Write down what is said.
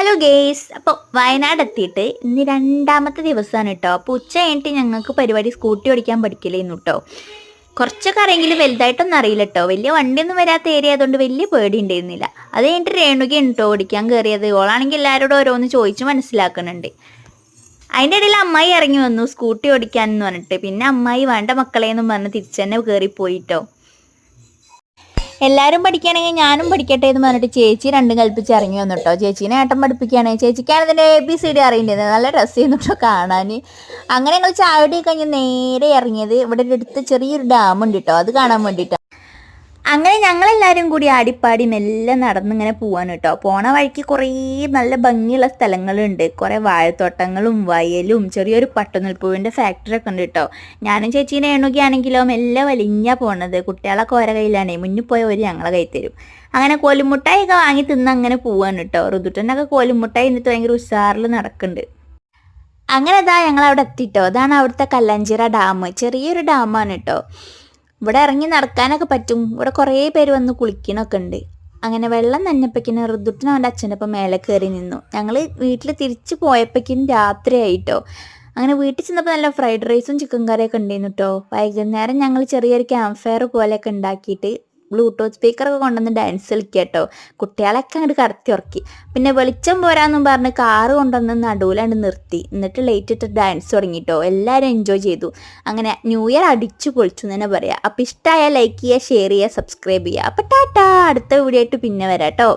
Hello guys, അപ്പോൾ വയനാട് എത്തിയിട്ട് ഇന്ന് രണ്ടാമത്തെ ദിവസമാണ് കേട്ടോ. അപ്പോൾ ഉച്ച കഴിഞ്ഞിട്ട് ഞങ്ങൾക്ക് പരിപാടി സ്കൂട്ടി ഓടിക്കാൻ പഠിക്കലായിരുന്നു കേട്ടോ. കുറച്ചൊക്കെ അറിയെങ്കിലും വലുതായിട്ടൊന്നും അറിയില്ല കേട്ടോ. വലിയ വണ്ടിയൊന്നും വരാത്ത ഏരിയ ആയതുകൊണ്ട് വലിയ പേടി ഉണ്ടായിരുന്നില്ല. അത് കഴിഞ്ഞിട്ട് രേണുകയാണ് കേട്ടോ ഓടിക്കാൻ കയറിയത്. ഓളാണെങ്കിൽ എല്ലാവരോടും ഓരോന്ന് ചോദിച്ച് മനസ്സിലാക്കുന്നുണ്ട്. അതിൻ്റെ ഇടയിൽ അമ്മായി ഇറങ്ങി വന്നു സ്കൂട്ടി ഓടിക്കാനെന്ന് പറഞ്ഞിട്ട്. പിന്നെ അമ്മായി വേണ്ട മക്കളെന്നും പറഞ്ഞ് തിരിച്ചു തന്നെ കയറിപ്പോയിട്ടോ. എല്ലാവരും പഠിക്കുകയാണെങ്കിൽ ഞാനും പഠിക്കട്ടെ എന്ന് പറഞ്ഞിട്ട് ചേച്ചി രണ്ടും കൽപ്പിച്ച് ഇറങ്ങി വന്നു കേട്ടോ. ചേച്ചീനെ ഏട്ടൻ പഠിപ്പിക്കുകയാണ്. ചേച്ചിക്കാണ് ഇതിൻ്റെ ABCD അറിയേണ്ടത്. നല്ല രസമായിരുന്നു കേട്ടോ കാണാൻ. അങ്ങനെ ഞങ്ങൾ ചാവടി കഴിഞ്ഞ് നേരെ ഇറങ്ങിയത് ഇവിടെ അടുത്ത് ചെറിയൊരു ഡാമുണ്ട് കേട്ടോ, അത് കാണാൻ വേണ്ടിയിട്ടാണ്. അങ്ങനെ ഞങ്ങളെല്ലാവരും കൂടി ആടിപ്പാടി മെല്ലെ നടന്നിങ്ങനെ പോവാൻ കേട്ടോ. പോണ വഴിക്ക് കുറേ നല്ല ഭംഗിയുള്ള സ്ഥലങ്ങളുണ്ട്. കുറേ വാഴത്തോട്ടങ്ങളും വയലും ചെറിയൊരു പട്ടുനൽപ്പൂവിൻ്റെ ഫാക്ടറി ഒക്കെ ഉണ്ട് കേട്ടോ. ഞാനും ചേച്ചീനെ എണ്ണുകയാണെങ്കിലോ മെല്ലെ വലിഞ്ഞാ പോണത്. കുട്ടികളൊക്കെ ഓരോ കയ്യിലാണേ, മുന്നിൽ പോയ ഒരു ഞങ്ങളെ കൈ തരും. അങ്ങനെ കോലുമുട്ടായി ഒക്കെ വാങ്ങി തിന്ന് അങ്ങനെ പോവാൻ കേട്ടോ. ഋതുട്ടനൊക്കെ കോലുമുട്ടായി എന്നിട്ട് ഭയങ്കര ഉഷാറിൽ നടക്കുന്നുണ്ട്. അങ്ങനെ അതാ ഞങ്ങളവിടെ എത്തിട്ടോ. അതാണ് അവിടുത്തെ കല്ലഞ്ചിറ ഡാം. ചെറിയൊരു ഡാമാണ് കേട്ടോ. ഇവിടെ ഇറങ്ങി നടക്കാനൊക്കെ പറ്റും. ഇവിടെ കുറേ പേര് വന്ന് കുളിക്കണമൊക്കെ ഉണ്ട്. അങ്ങനെ വെള്ളം നനഞ്ഞപ്പോഴേക്കിനും ഋതുട്ടിനും അവൻ്റെ അച്ഛൻ്റെ ഒപ്പം മേലെ കയറി നിന്നു. ഞങ്ങൾ വീട്ടിൽ തിരിച്ച് പോയപ്പോഴേക്കും രാത്രിയായിട്ടോ. അങ്ങനെ വീട്ടിൽ ചെന്നപ്പോൾ നല്ല ഫ്രൈഡ് റൈസും ചിക്കൻ കറിയൊക്കെ ഉണ്ടായിരുന്നു കേട്ടോ. വൈകുന്നേരം ഞങ്ങൾ ചെറിയൊരു ക്യാമ്പ് ഫയർ പോലെയൊക്കെ ഉണ്ടാക്കിയിട്ട് ബ്ലൂടൂത്ത് സ്പീക്കറൊക്കെ കൊണ്ടുവന്ന് ഡാൻസ് കളിക്കുക കേട്ടോ. കുട്ടികളൊക്കെ അങ്ങോട്ട് കടത്തി ഉറക്കി. പിന്നെ വെളിച്ചം പോരാന്നും പറഞ്ഞ് കാറ് കൊണ്ടുവന്ന് നടുവിലാണ്ട് നിർത്തി. എന്നിട്ട് ലൈറ്റ് ഇട്ട് ഡാൻസ് തുടങ്ങിട്ടോ. എല്ലാവരും എൻജോയ് ചെയ്തു. അങ്ങനെ ന്യൂ ഇയർ അടിച്ചു പൊളിച്ചു എന്ന് തന്നെ പറയാം. അപ്പോൾ ഇഷ്ടമായാൽ ലൈക്ക് ചെയ്യുക, ഷെയർ ചെയ്യുക, സബ്സ്ക്രൈബ് ചെയ്യുക. അപ്പോൾ ടാറ്റാ, അടുത്ത വീഡിയോ ആയിട്ട് പിന്നെ വരാം കേട്ടോ.